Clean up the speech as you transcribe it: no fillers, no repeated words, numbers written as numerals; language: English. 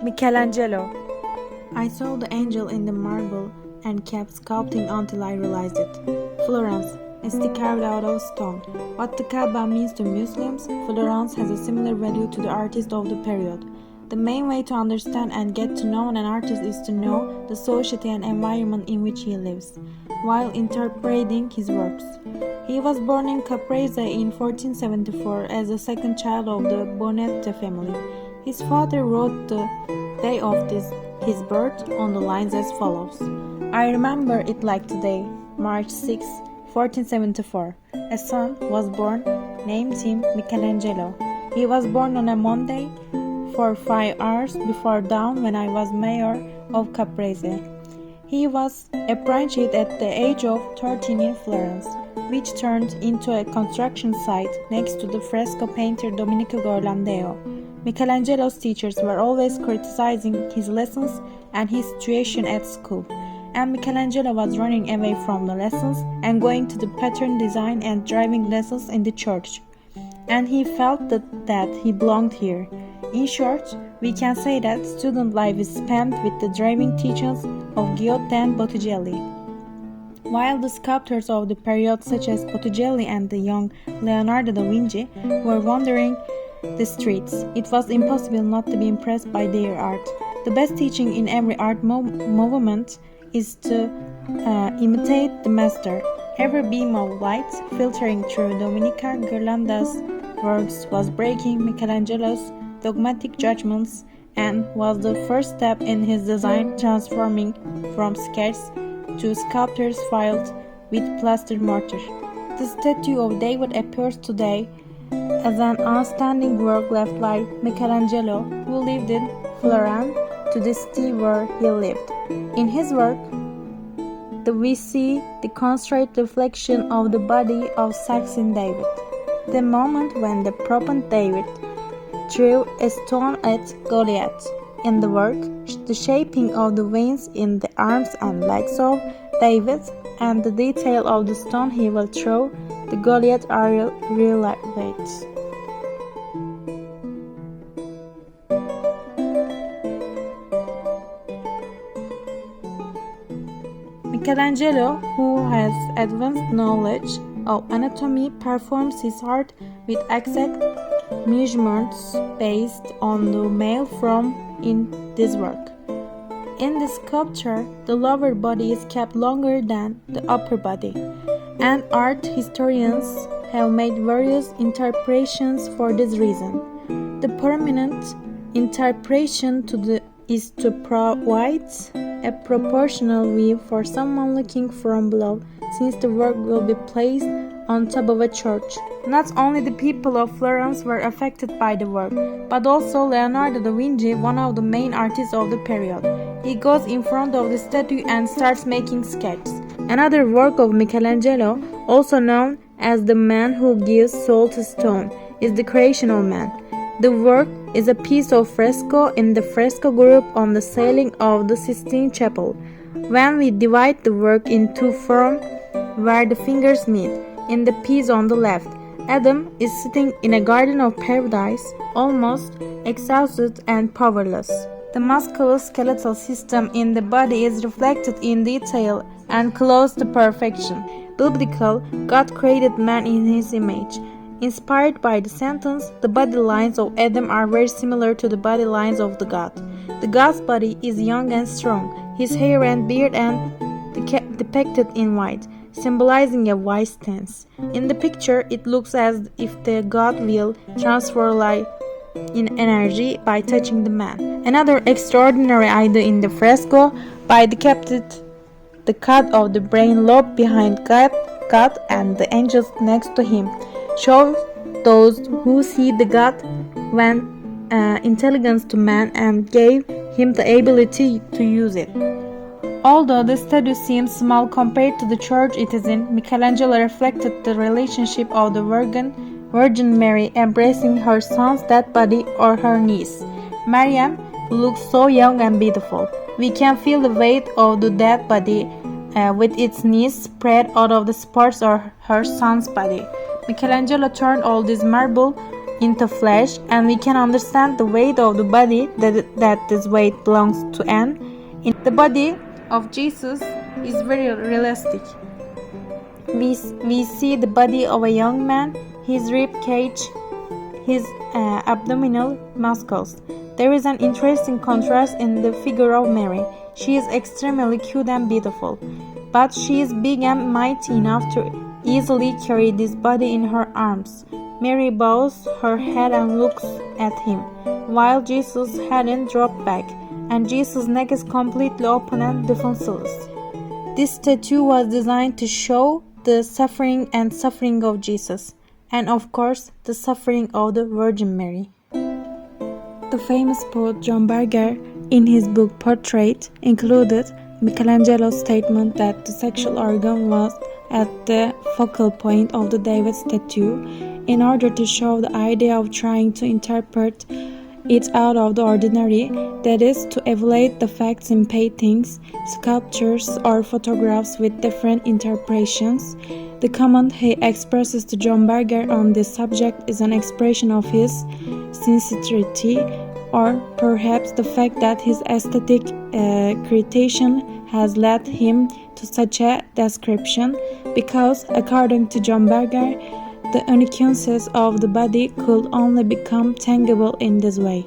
Michelangelo. I saw the angel in the marble and kept sculpting until I realized it. Florence, a city carved out of stone. What the Kaaba means to Muslims, Florence has a similar value to the artist of the period. The main way to understand and get to know an artist is to know the society and environment in which he lives, while interpreting his works. He was born in Caprese in 1474 as the second child of the Bonetta family. His father wrote the day of his birth on the lines as follows. I remember it like today, March 6, 1474. A son was born, named him Michelangelo. He was born on a Monday for 5 hours before dawn when I was mayor of Caprese. He was apprenticed at the age of 13 in Florence, which turned into a construction site next to the fresco painter Domenico Ghirlandaio. Michelangelo's teachers were always criticizing his lessons and his situation at school, and Michelangelo was running away from the lessons and going to the pattern design and driving lessons in the church, and he felt that he belonged here. In short, we can say that student life is spent with the driving teachings of Giotto and Botticelli. While the sculptors of the period such as Botticelli and the young Leonardo da Vinci were wandering the streets, it was impossible not to be impressed by their art. The best teaching in every art movement is to imitate the master. Every beam of light filtering through Domenico Ghirlandaio's works was breaking Michelangelo's dogmatic judgments and was the first step in his design transforming from sketch to sculptures filled with plaster mortar. The statue of David appears today as an outstanding work left by Michelangelo, who lived in Florence, to the city where he lived. In his work, we see the concentrated reflection of the body of Saxon David. The moment when the prophet David threw a stone at Goliath. In the work, the shaping of the veins in the arms and legs of David and the detail of the stone he will throw the Goliath are realized. Michelangelo, who has advanced knowledge of anatomy, performs his art with exact measurements based on the male form in this work. In this sculpture, the lower body is kept longer than the upper body, and art historians have made various interpretations for this reason. The prominent interpretation is to provide a proportional view for someone looking from below, since the work will be placed on top of a church. Not only the people of Florence were affected by the work, but also Leonardo da Vinci, one of the main artists of the period. He goes in front of the statue and starts making sketches. Another work of Michelangelo, also known as The Man Who Gives Soul to Stone, is The Creation of Man. The work is a piece of fresco in the fresco group on the ceiling of the Sistine Chapel. When we divide the work into from where the fingers meet, in the piece on the left, Adam is sitting in a garden of paradise, almost exhausted and powerless. The musculoskeletal system in the body is reflected in detail and close to perfection. Biblical, God created man in his image. Inspired by the sentence, the body lines of Adam are very similar to the body lines of the God. The God's body is young and strong, his hair and beard and depicted in white, symbolizing a wise stance. In the picture, it looks as if the God will transfer life in energy by touching the man. Another extraordinary idea in the fresco by depicted the cut of the brain lobe behind God and the angels next to him, shows those who see the God when intelligence to man and gave him the ability to use it. Although the statue seems small compared to the church it is in, Michelangelo reflected the relationship of the Virgin Mary embracing her son's dead body or her niece, Mariam, who looks so young and beautiful. We can feel the weight of the dead body with its knees spread out of the supports of her son's body. Michelangelo turned all this marble into flesh, and we can understand the weight of the body that this weight belongs to. And in the body of Jesus is very realistic. We see the body of a young man, his rib cage, his abdominal muscles. There is an interesting contrast in the figure of Mary. She is extremely cute and beautiful, but she is big and mighty enough to easily carry this body in her arms. Mary bows her head and looks at him, while Jesus' head dropped back, and Jesus' neck is completely open and defenseless. This statue was designed to show the suffering of Jesus, and of course, the suffering of the Virgin Mary. The famous poet John Berger, in his book Portrait, included Michelangelo's statement that the sexual organ was at the focal point of the David statue, in order to show the idea of trying to interpret it out of the ordinary, that is, to evaluate the facts in paintings, sculptures, or photographs with different interpretations. The comment he expresses to John Berger on this subject is an expression of his sincerity, or perhaps the fact that his aesthetic criterion has led him to such a description, because, according to John Berger, the uniqueness of the body could only become tangible in this way.